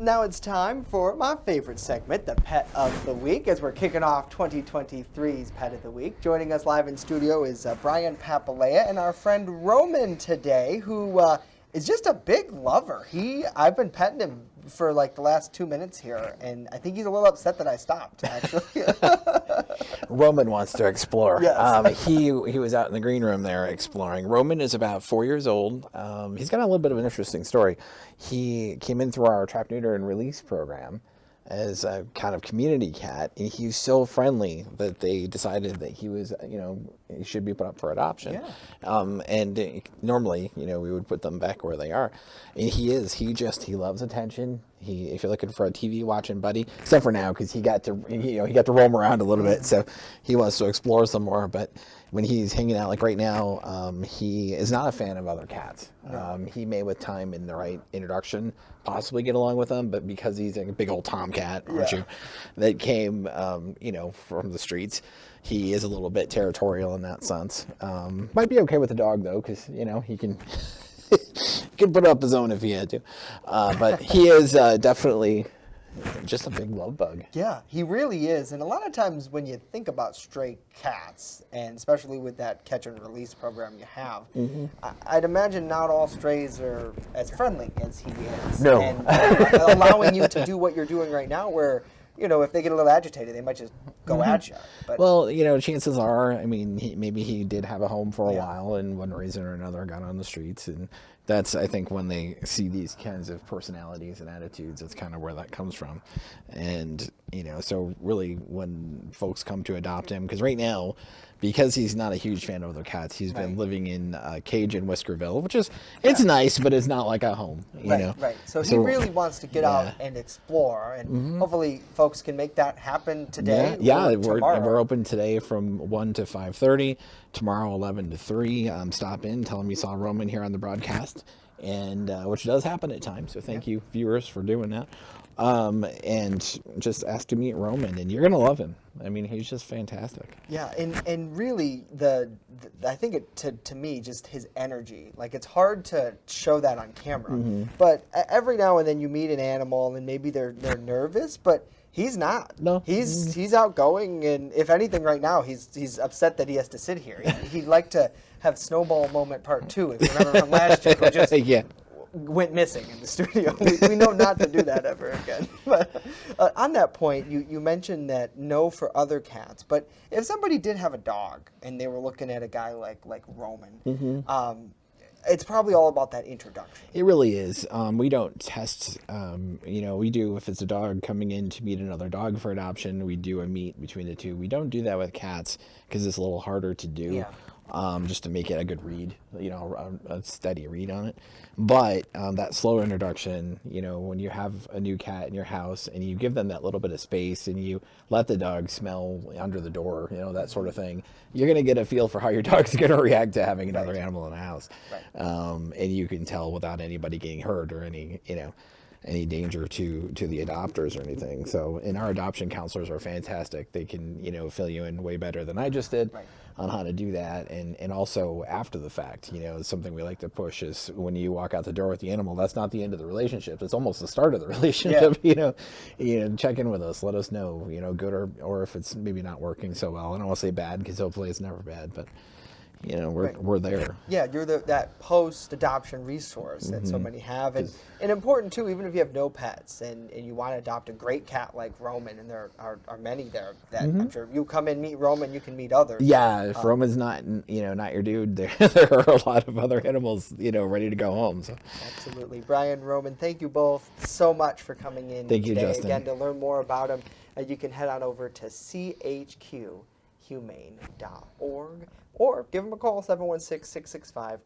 Now it's time for my favorite segment, the Pet of the Week, as we're kicking off 2023's Pet of the Week. Joining us live in studio is Brian Papalea and our friend Roman today, who is just a big lover. I've been petting him for like the last 2 minutes here, and I think he's a little upset that I stopped, actually. Roman wants to explore. Yes. He was out in the green room there exploring. Roman is about 4 years old. He's got a little bit of an interesting story. He came in through our trap, neuter, and release program as a kind of community cat, and he's so friendly that they decided that he was, he should be put up for adoption. Yeah. And normally, we would put them back where they are. And he loves attention. If you're looking for a TV watching buddy, except for now because he got to roam around a little bit, so he wants to explore some more. But when he's hanging out, like right now, he is not a fan of other cats. He may, with time and the right introduction, possibly get along with them, but because he's a big old tomcat, aren't you, that came, from the streets, he is a little bit territorial in that sense. Might be okay with the dog though, because he can. Could put up his own if he had to, but he is definitely just a big love bug. Yeah, he really is. And a lot of times when you think about stray cats, and especially with that catch and release program you have, I'd imagine not all strays are as friendly as he is. No. And allowing you to do what you're doing right now, where if they get a little agitated, they might just go at you. But well, chances are, maybe he did have a home for a while, and one reason or another got on the streets, and that's, I think, when they see these kinds of personalities and attitudes, that's kind of where that comes from. And, so really when folks come to adopt him, because right now, because he's not a huge fan of other cats, he's been living in a cage in Whiskerville, which is, it's nice, but it's not like a home, Right. So he really wants to get out and explore, and hopefully folks can make that happen today. Yeah, or tomorrow. we're open today from 1 to 5:30, tomorrow 11 to 3. Stop in, tell them you saw Roman here on the broadcast, and which does happen at times, so thank you, viewers, for doing that. And just ask to meet Roman, and you're going to love him. He's just fantastic. Yeah, and really, I think to me, just his energy, like it's hard to show that on camera, but every now and then you meet an animal, and maybe they're nervous, but he's not. No. He's outgoing, and if anything right now, he's upset that he has to sit here. He'd like to have Snowball Moment Part 2, if you remember from last year, who just went missing in the studio. We know not to do that ever again. But on that point, you mentioned that no for other cats, but if somebody did have a dog and they were looking at a guy like Roman, it's probably all about that introduction. It really is. We don't test, we do, if it's a dog coming in to meet another dog for adoption, we do a meet between the two. We don't do that with cats because it's a little harder to do. Just to make it a good read, a steady read on it. But that slow introduction, when you have a new cat in your house and you give them that little bit of space and you let the dog smell under the door, that sort of thing, you're going to get a feel for how your dog's going to react to having another animal in the house. And you can tell without anybody getting hurt or any danger to the adopters or anything. So, and our adoption counselors are fantastic. They can, fill you in way better than I just did on how to do that. And also after the fact, something we like to push is when you walk out the door with the animal, that's not the end of the relationship. It's almost the start of the relationship. Check in with us, let us know, good or if it's maybe not working so well. I don't want to say bad because hopefully it's never bad, but we're there. Yeah, you're that post-adoption resource that so many have. And important, too, even if you have no pets and you want to adopt a great cat like Roman, and there are many there that I'm sure you come and meet Roman, you can meet others. Yeah, if Roman's not your dude, there are a lot of other animals, ready to go home. So. Absolutely. Brian, Roman, thank you both so much for coming in Thank today. you, Justin. Again, to learn more about him, you can head on over to chqhumane.org. Or give them a call, 716-665-2209.